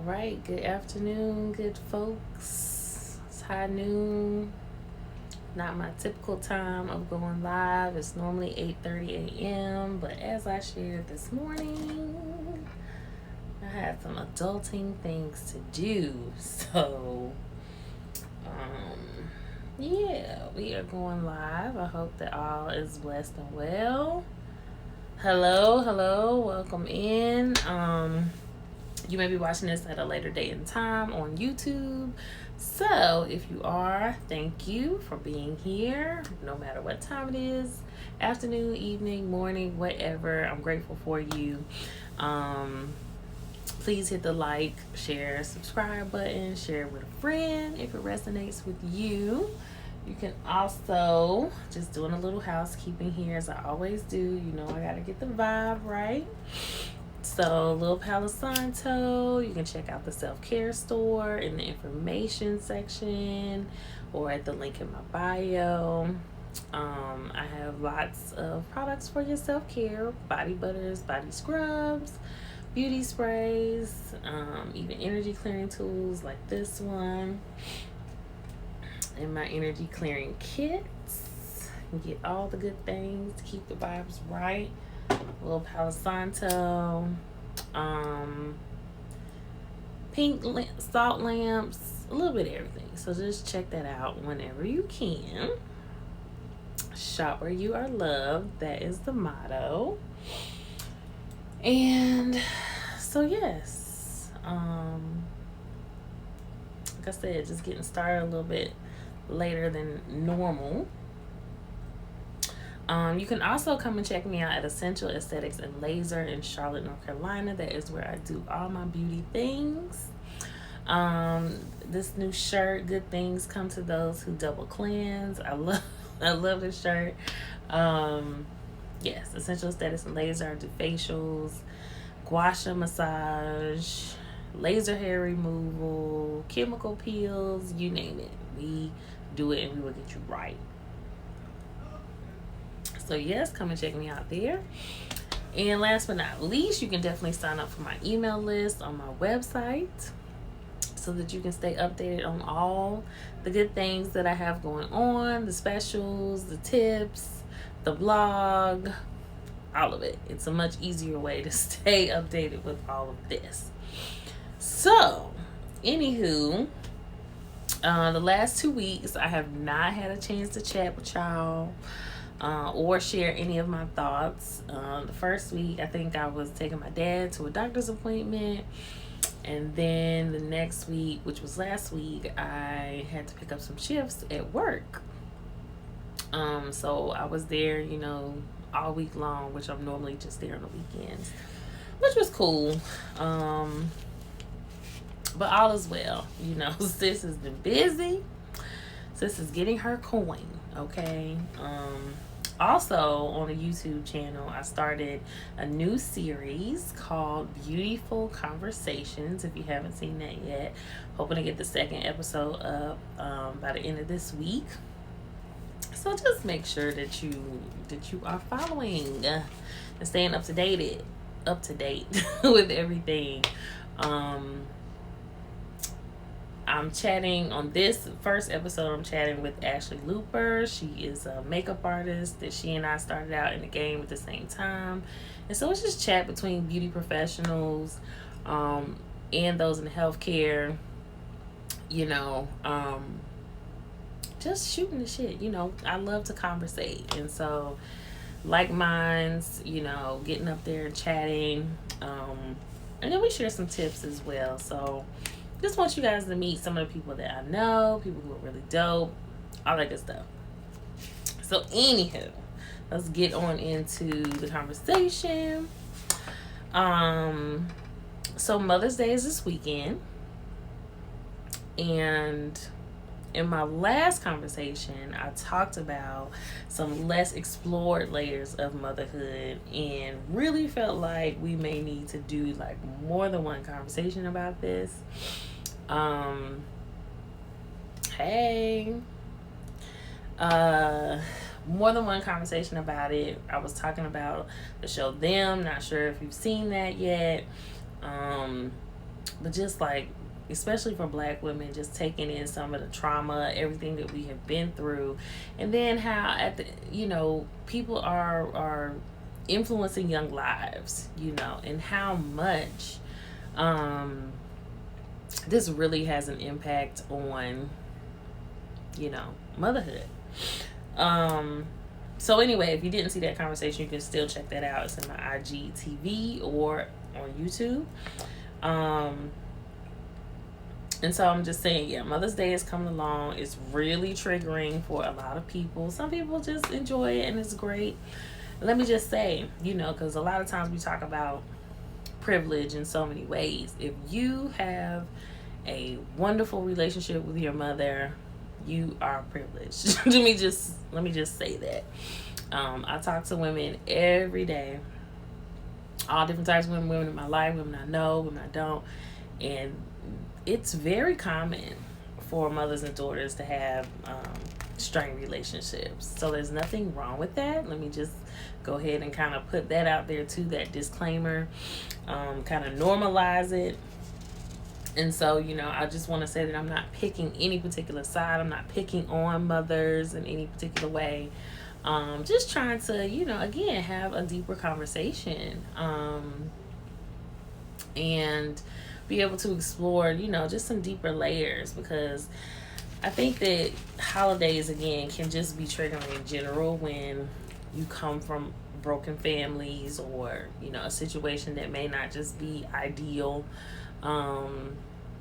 right, good afternoon, good folks. It's high noon. Not my typical time of going live. It's normally 8:30 a.m. But as I shared this morning, I had some adulting things to do. So, yeah, we are going live. I hope that all is blessed and well. Hello, welcome in. You may be watching this at a later date and time on YouTube. So if you are, thank you for being here, no matter what time it is, afternoon, evening, morning, whatever. I'm grateful for you. Please hit the like, share, subscribe button, share it with a friend if it resonates with you. You can also, just doing a little housekeeping here as I always do, you know I gotta get the vibe right. So, Little Palo Santo, you can check out the self-care store in the information section or at the link in my bio. I have lots of products for your self-care, body butters, body scrubs, beauty sprays, even energy clearing tools like this one. And my energy clearing kits. You get all the good things to keep the vibes right. Little Palo Santo, pink salt lamps, a little bit of everything. So just check that out whenever you can. Shop where you are loved. That is the motto. And so yes, like I said, just getting started a little bit later than normal. You can also come and check me out at Essential Aesthetics and Laser in Charlotte, North Carolina. That is where I do all my beauty things. This new shirt, good things come to those who double cleanse. I love this shirt. Yes, Essential Aesthetics and Laser. I do facials, gua sha massage, laser hair removal, chemical peels, you name it. We do it and we will get you right. So yes, come and check me out there. And last but not least, you can definitely sign up for my email list on my website so that you can stay updated on all the good things that I have going on, the specials, the tips, the blog, all of it. It's a much easier way to stay updated with all of this. So, anywho, the last 2 weeks, I have not had a chance to chat with y'all. Or share any of my thoughts. The first week, I think I was taking my dad to a doctor's appointment. And then the next week, which was last week, I had to pick up some shifts at work. So I was there, all week long, which I'm normally just there on the weekends, which was cool. But all is well. Sis has been busy. Sis is getting her coin, okay? Also, on the YouTube channel, I started a new series called Beautiful Conversations. If you haven't seen that yet, hoping to get the second episode up by the end of this week. So just make sure that you are following and staying up to date with everything. I'm chatting on this first episode. I'm chatting with Ashley Looper. She is a makeup artist that she and I started out in the game at the same time. And so it's just chat between beauty professionals and those in healthcare, just shooting the shit. I love to conversate. And so like minds, getting up there and chatting. And then we share some tips as well. So just want you guys to meet some of the people that I know, people who are really dope, all that good stuff. So anywho, let's get on into the conversation. So Mother's Day is this weekend. And in my last conversation, I talked about some less explored layers of motherhood and really felt like we may need to do like more than one conversation about this. More than one conversation about it. I was talking about the show Them. Not sure if you've seen that yet. but just like, especially for Black women, just taking in some of the trauma, everything that we have been through, and then how at the, people are influencing young lives, and how much this really has an impact on, motherhood. So anyway, if you didn't see that conversation, you can still check that out. It's in my IGTV or on YouTube. And so I'm just saying, yeah, Mother's Day is coming along. It's really triggering for a lot of people. Some people just enjoy it and it's great. Let me just say, because a lot of times we talk about privilege in so many ways. If you have a wonderful relationship with your mother, you are privileged. let me just say that. I talk to women every day, all different types of women in my life, women I know, women I don't, and it's very common for mothers and daughters to have strained relationships. So there's nothing wrong with that. Let me just go ahead and kind of put that out there too, that disclaimer, kind of normalize it. And so, I just want to say that I'm not picking any particular side. I'm not picking on mothers in any particular way. Just trying to, again, have a deeper conversation and be able to explore, just some deeper layers, because I think that holidays, again, can just be triggering in general when you come from broken families or, a situation that may not just be ideal.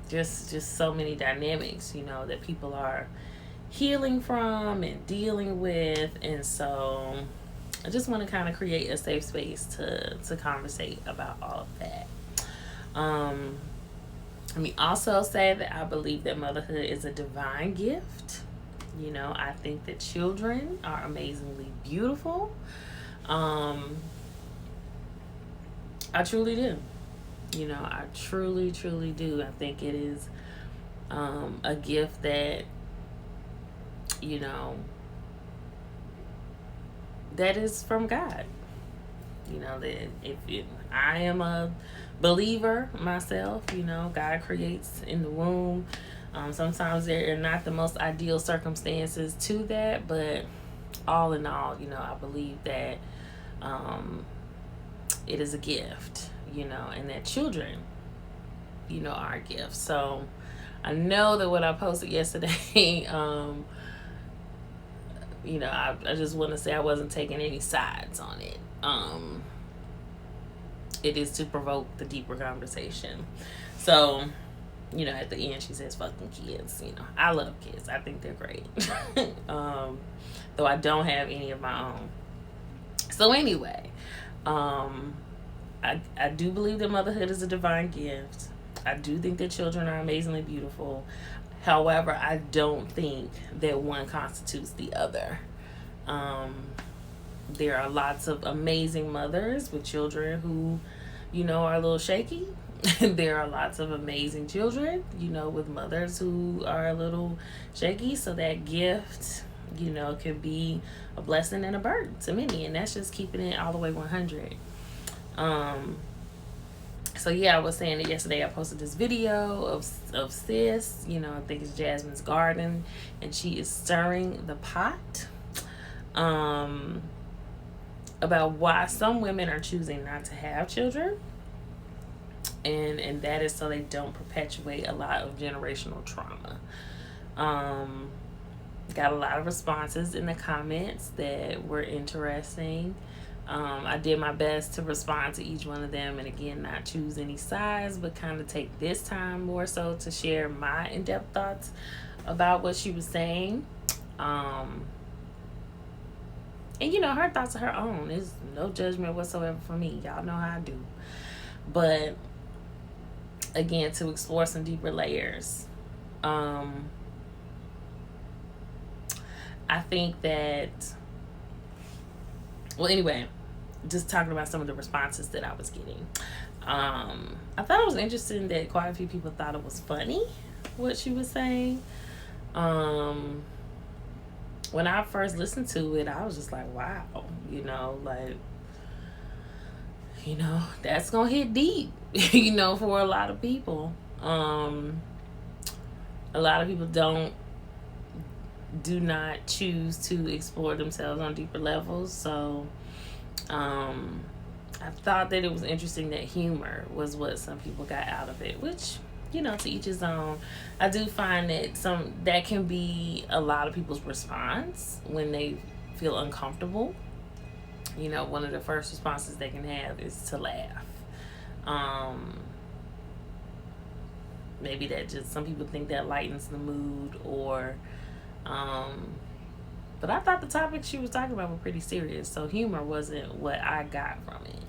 Just so many dynamics, that people are healing from and dealing with. And so I just want to kind of create a safe space to conversate about all of that. Let me also say that I believe that motherhood is a divine gift. I think that children are amazingly beautiful. I truly do. I truly, truly do. I think it is a gift that, that is from God. That if I am a believer myself, God creates in the womb. Sometimes there are not the most ideal circumstances to that, but all in all, I believe that it is a gift, and that children, are a gift. So I know that what I posted yesterday, I just want to say I wasn't taking any sides on it. It is to provoke the deeper conversation. So, at the end she says fucking kids. I love kids. I think they're great. Though I don't have any of my own. So anyway, I do believe that motherhood is a divine gift. I do think that children are amazingly beautiful. However, I don't think that one constitutes the other. There are lots of amazing mothers with children who, are a little shaky. There are lots of amazing children, with mothers who are a little shaky. So that gift, can be a blessing and a burden to many. And that's just keeping it all the way 100. So yeah, I was saying that yesterday I posted this video of sis, I think it's Jasmine's garden, and she is stirring the pot. About why some women are choosing not to have children, and that is so they don't perpetuate a lot of generational trauma. Got a lot of responses in the comments that were interesting. I did my best to respond to each one of them, and again, not choose any sides, but kind of take this time more so to share my in-depth thoughts about what she was saying. And her thoughts are her own. There's no judgment whatsoever from me. Y'all know how I do. But again, to explore some deeper layers, I think that, well, anyway, just talking about some of the responses that I was getting. I thought it was interesting that quite a few people thought it was funny what she was saying. When I first listened to it, I was just like, wow, that's gonna hit deep. you know, for a lot of people. A lot of people do not choose to explore themselves on deeper levels. So I thought that it was interesting that humor was what some people got out of it, which, you know, to each his own. I do find that that can be a lot of people's response when they feel uncomfortable. You know, one of the first responses they can have is to laugh. Maybe that just, some people think that lightens the mood, or but I thought the topics she was talking about were pretty serious, so humor wasn't what I got from it.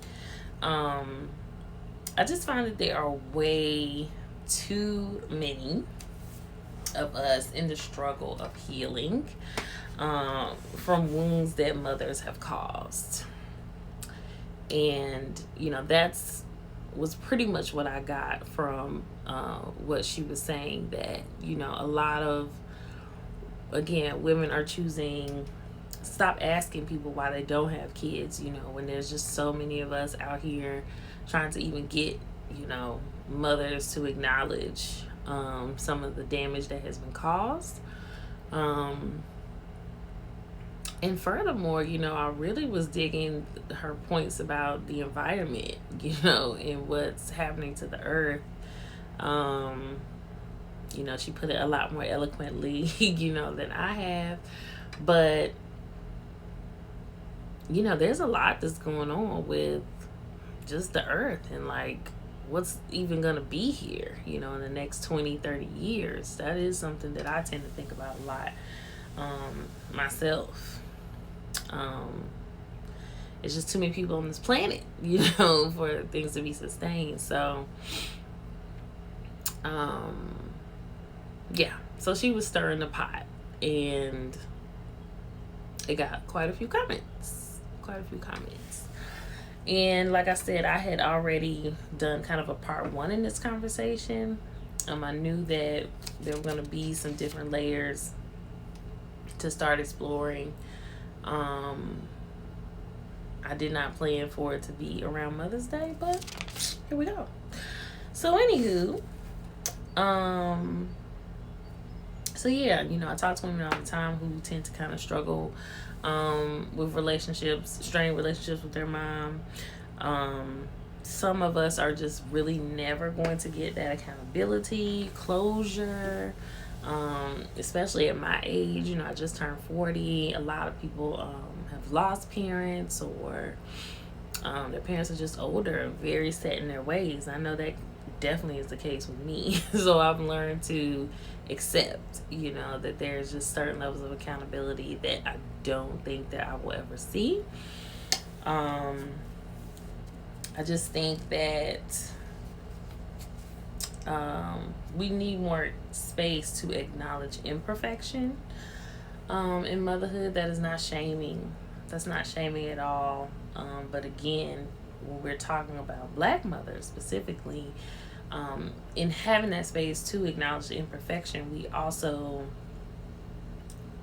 I just find that there are way too many of us in the struggle of healing from wounds that mothers have caused. And, you know, was pretty much what I got from what she was saying, that, you know, a lot of, again, women are choosing, stop asking people why they don't have kids, you know, when there's just so many of us out here trying to even get, you know, mothers to acknowledge some of the damage that has been caused. And furthermore, you know, I really was digging her points about the environment, you know, and what's happening to the earth. You know, she put it a lot more eloquently, you know, than I have. But, you know, there's a lot that's going on with just the earth, and like what's even going to be here, you know, in the next 20, 30 years. That is something that I tend to think about a lot myself. It's just too many people on this planet, you know, for things to be sustained. So, yeah. So she was stirring the pot, and it got quite a few comments. And like I said, I had already done kind of a part 1 in this conversation. I knew that there were going to be some different layers to start exploring. I did not plan for it to be around Mother's Day, but here we go. So anywho, so yeah, you know, I talk to women all the time who tend to kind of struggle with relationships, strained relationships with their mom. Some of us are just really never going to get that accountability, closure, especially at my age. You know, I just turned 40. A lot of people have lost parents, or their parents are just older, very set in their ways. I know that definitely is the case with me. So I've learned to accept, you know, that there's just certain levels of accountability that I don't think that I will ever see. I just think that we need more space to acknowledge imperfection in motherhood. That is not shaming. That's not shaming at all. But again, when we're talking about Black mothers specifically, in having that space to acknowledge the imperfection, we also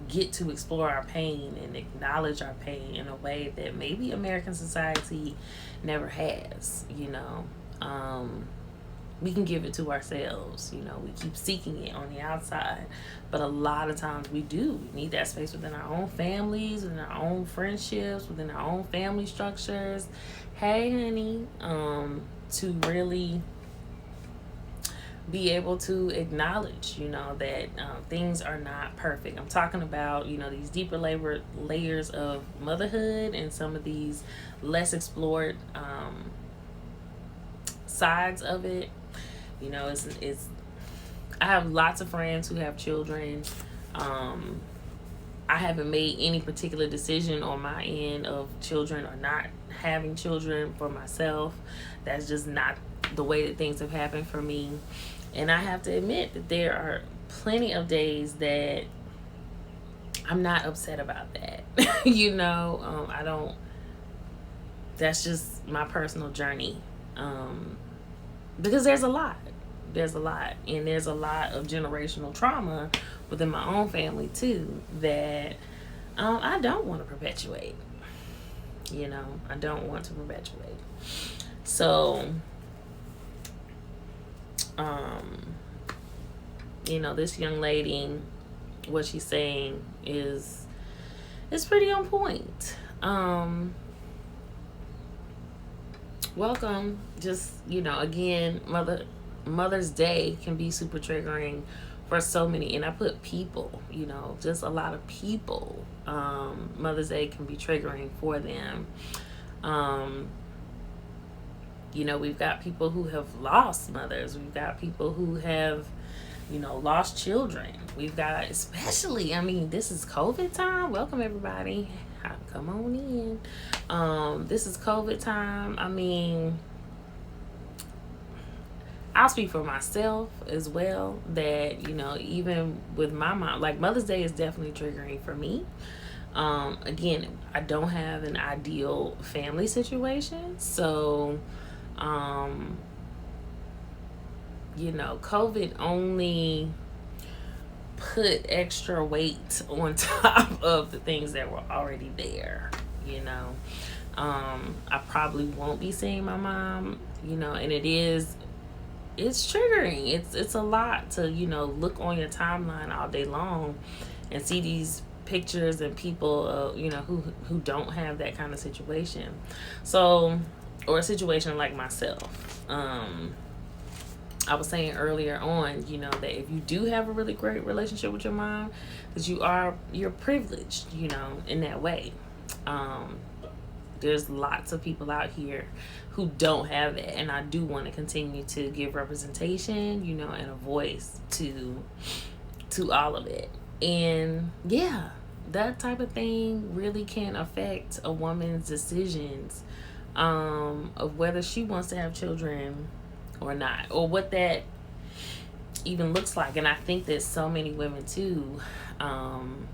get to explore our pain and acknowledge our pain in a way that maybe American society never has, you know. We can give it to ourselves, you know. We keep seeking it on the outside, but a lot of times we need that space within our own families, within our own friendships, within our own family structures. Hey honey, to really be able to acknowledge, you know, that things are not perfect. I'm talking about, you know, these deeper layers of motherhood and some of these less explored sides of it. You know, it's I have lots of friends who have children. I haven't made any particular decision on my end of children or not having children for myself. That's just not the way that things have happened for me. And I have to admit that there are plenty of days that I'm not upset about that. You know, I don't, that's just my personal journey. Because there's a lot. And there's a lot of generational trauma within my own family too that I don't want to perpetuate. You know, I don't want to perpetuate. So This young lady, what she's saying is pretty on point. Welcome. Just, again, Mother's Day can be super triggering for so many, and I put people, just a lot of people. Mother's Day can be triggering for them. We've got people who have lost mothers. We've got people who have, lost children. We've got, especially, this is COVID time. Welcome, everybody. Come on in. This is COVID time. I'll speak for myself as well that, even with my mom, like Mother's Day is definitely triggering for me. Again, I don't have an ideal family situation. So, COVID only put extra weight on top of the things that were already there. I probably won't be seeing my mom, and it's triggering. It's a lot to, look on your timeline all day long and see these pictures and people, who don't have that kind of situation. So, or a situation like myself. I was saying earlier on, that if you do have a really great relationship with your mom, that you're privileged, in that way. There's lots of people out here who don't have that, and I do want to continue to give representation, and a voice to all of it. And yeah, that type of thing really can affect a woman's decisions of whether she wants to have children or not, or what that even looks like. And I think that so many women too kind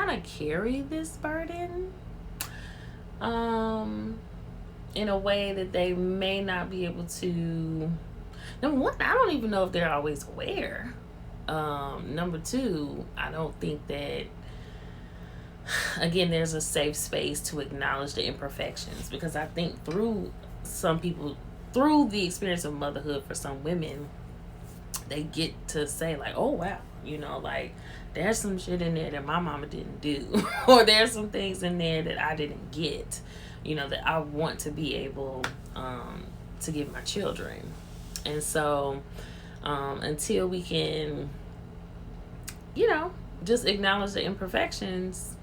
of carry this burden in a way that they may not be able to. Number one, I don't even know if they're always aware. Number two, I don't think that, again, there's a safe space to acknowledge the imperfections, because I think through the experience of motherhood, for some women, they get to say like, oh wow, like there's some shit in there that my mama didn't do, or there's some things in there that I didn't get, that I want to be able to give my children. And so until we can, just acknowledge the imperfections,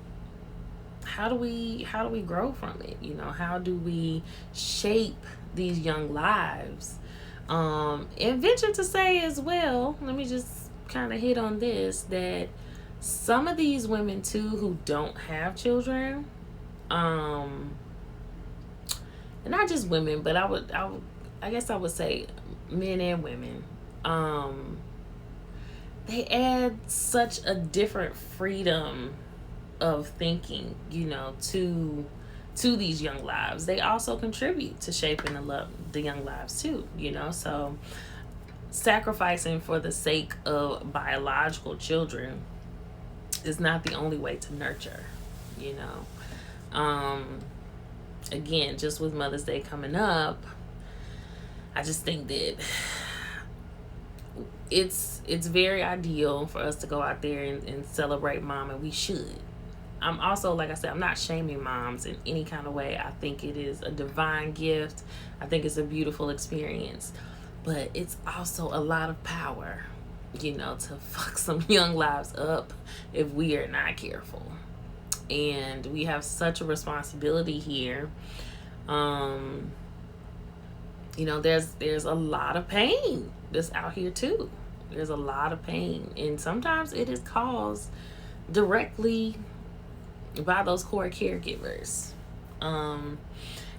how do we grow from it? How do we shape these young lives? And venture to say as well, let me just kind of hit on this, that some of these women too who don't have children, and not just women, but I guess I would say men and women, they add such a different freedom of thinking, to these young lives. They also contribute to shaping the young lives too, so sacrificing for the sake of biological children is not the only way to nurture, again, just with Mother's Day coming up, I just think that it's very ideal for us to go out there and celebrate mom, and we should. I'm also, like I said, I'm not shaming moms in any kind of way. I think it is a divine gift. I think it's a beautiful experience. But it's also a lot of power, to fuck some young lives up if we are not careful. And we have such a responsibility here. There's a lot of pain that's out here too. There's a lot of pain. And sometimes it is caused directly by those core caregivers, and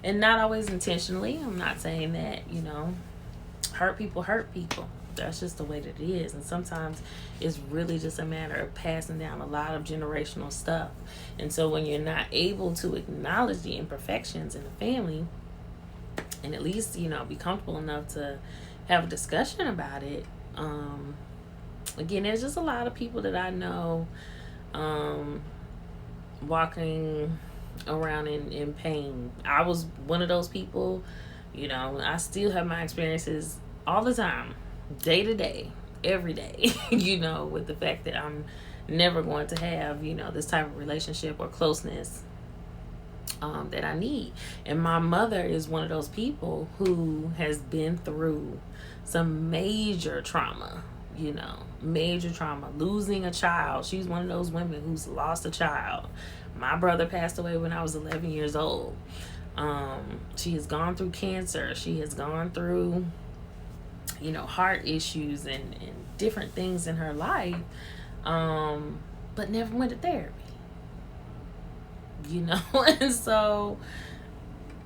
not always intentionally. I'm not saying that hurt people. That's just the way that it is. And sometimes it's really just a matter of passing down a lot of generational stuff. And so when you're not able to acknowledge the imperfections in the family, and at least be comfortable enough to have a discussion about it, again, there's just a lot of people that I know walking around in pain. I was one of those people. I still have my experiences all the time, day to day, every day, you know, with the fact that I'm never going to have, you know, this type of relationship or closeness that I need. And my mother is one of those people who has been through some major trauma, you know, major trauma, losing a child. She's one of those women who's lost a child. My brother passed away when I was 11 years old. She has gone through cancer. She has gone through, you know, heart issues and different things in her life, but never went to therapy, you know. And so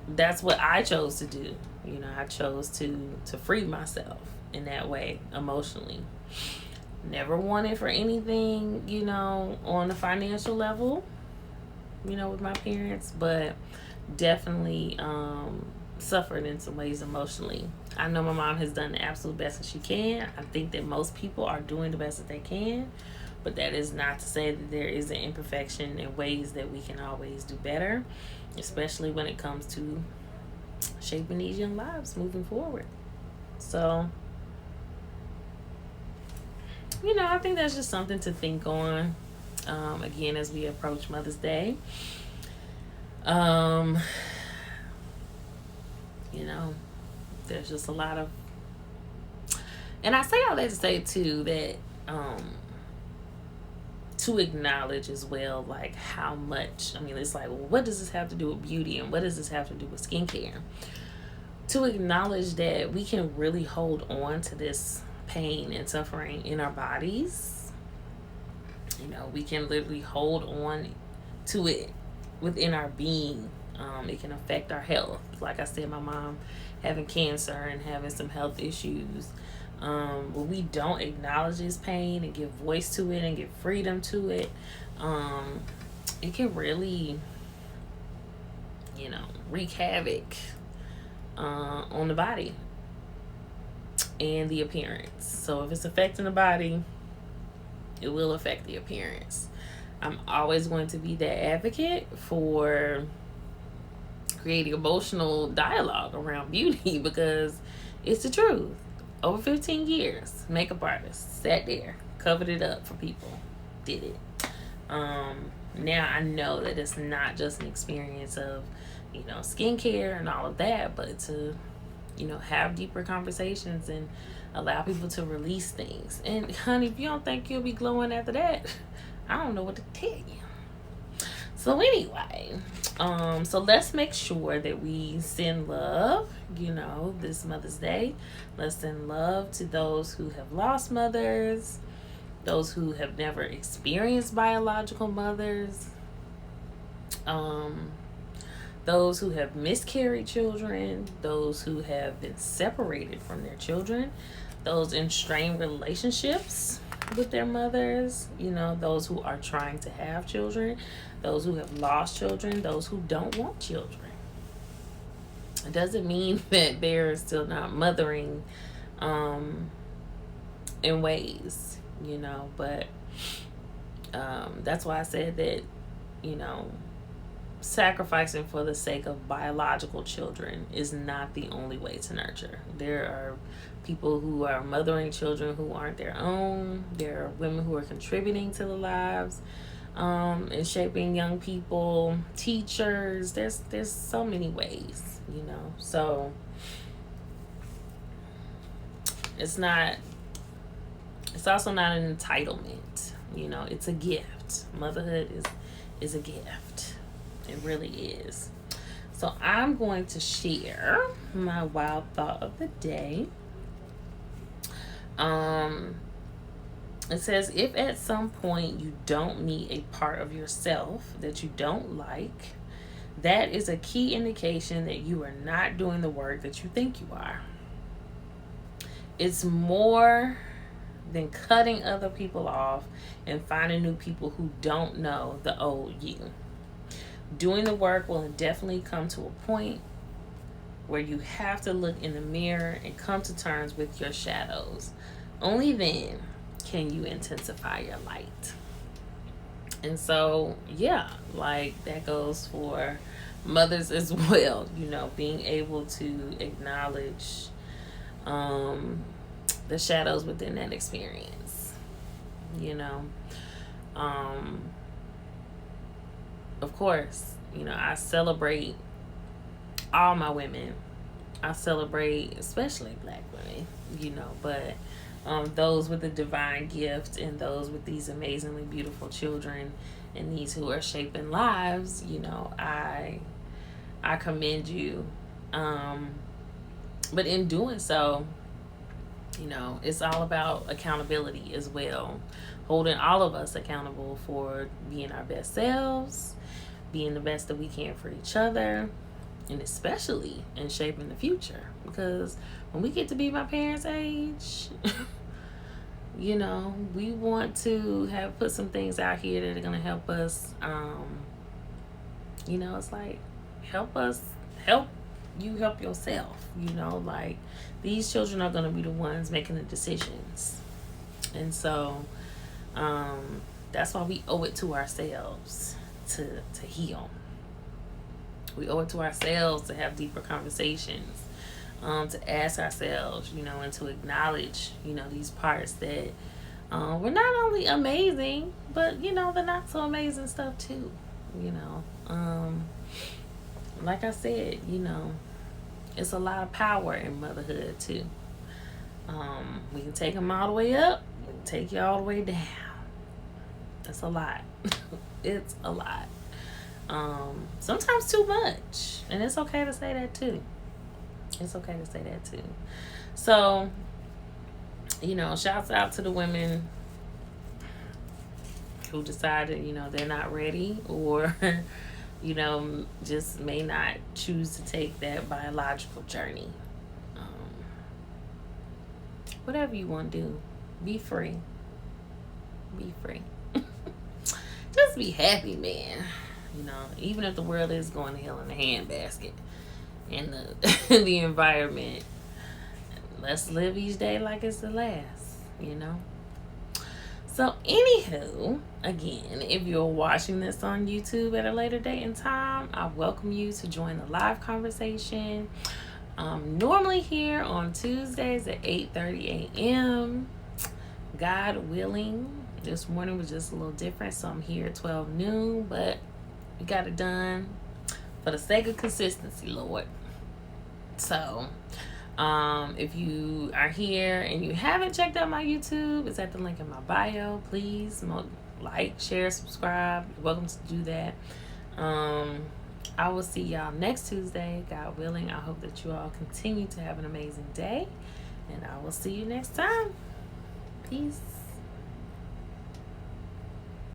that's what I chose to do. You know, I chose to free myself in that way emotionally. Never wanted for anything, you know, on a financial level, you know, with my parents, but definitely suffered in some ways emotionally. I know my mom has done the absolute best that she can. I think that most people are doing the best that they can, but that is not to say that there is an imperfection in ways that we can always do better, especially when it comes to shaping these young lives moving forward. So, you know, I think that's just something to think on, again, as we approach Mother's Day. You know, there's just a lot of, and I say all that to say too that to acknowledge as well, like how much, I mean, it's like, well, what does this have to do with beauty, and what does this have to do with skincare? To acknowledge that we can really hold on to this pain and suffering in our bodies. You know, we can literally hold on to it within our being. It can affect our health. Like I said, my mom having cancer and having some health issues. When we don't acknowledge this pain and give voice to it and give freedom to it, it can really, you know, wreak havoc on the body and the appearance. So if it's affecting the body, it will affect the appearance. I'm always going to be that advocate for creating emotional dialogue around beauty because it's the truth. Over 15 years, makeup artist sat there, covered it up for people, did it. Now I know that it's not just an experience of, you know, skincare and all of that, but to, you know, have deeper conversations and allow people to release things. And honey, if you don't think you'll be glowing after that, I don't know what to tell you. So anyway, so let's make sure that we send love, you know, this Mother's Day. Let's send love to those who have lost mothers, those who have never experienced biological mothers, those who have miscarried children, those who have been separated from their children, those in strained relationships with their mothers, you know, those who are trying to have children, those who have lost children, those who don't want children. It doesn't mean that they're still not mothering in ways, you know, but that's why I said that, you know, sacrificing for the sake of biological children is not the only way to nurture. There are people who are mothering children who aren't their own. There are women who are contributing to the lives and shaping young people, teachers. There's so many ways, you know. So it's also not an entitlement, you know. It's a gift. Motherhood is a gift. It really is. So I'm going to share my wild thought of the day. It says, if at some point you don't meet a part of yourself that you don't like, that is a key indication that you are not doing the work that you think you are. It's more than cutting other people off and finding new people who don't know the old you. Doing the work will definitely come to a point where you have to look in the mirror and come to terms with your shadows. Only then can you intensify your light. And so, yeah, like that goes for mothers as well, you know, being able to acknowledge the shadows within that experience, you know. Of course, you know, I celebrate all my women. I celebrate especially black women, you know, but those with the divine gift and those with these amazingly beautiful children and these who are shaping lives, you know, I commend you. But in doing so, you know, it's all about accountability as well. Holding all of us accountable for being our best selves, being the best that we can for each other, and especially in shaping the future. Because when we get to be my parents' age, you know, we want to have put some things out here that are going to help us. You know, it's like, help you help yourself. You know, like, these children are going to be the ones making the decisions. And so that's why we owe it to ourselves to heal. We owe it to ourselves to have deeper conversations, to ask ourselves, you know, and to acknowledge, you know, these parts that we're not only amazing, but, you know, the not so amazing stuff too, you know. Like I said, you know, it's a lot of power in motherhood too. We can take them all the way up, we can take you all the way down. It's a lot. It's a lot. Sometimes too much, and it's okay to say that too. It's okay to say that too. So, you know, shouts out to the women who decided, you know, they're not ready, or you know, just may not choose to take that biological journey. Whatever you want to do, be free. Be free. Just be happy, man. You know, even if the world is going to hell in a handbasket and the the environment, let's live each day like it's the last, you know. So, anywho, again, if you're watching this on YouTube at a later date and time, I welcome you to join the live conversation. Normally here on Tuesdays at 8:30 a.m. God willing, this morning was just a little different, so I'm here at 12 noon, but we got it done for the sake of consistency, Lord. So, if you are here and you haven't checked out my YouTube, it's at the link in my bio. Please like, share, subscribe. You're welcome to do that. I will see y'all next Tuesday, God willing. I hope that you all continue to have an amazing day, and I will see you next time. Peace.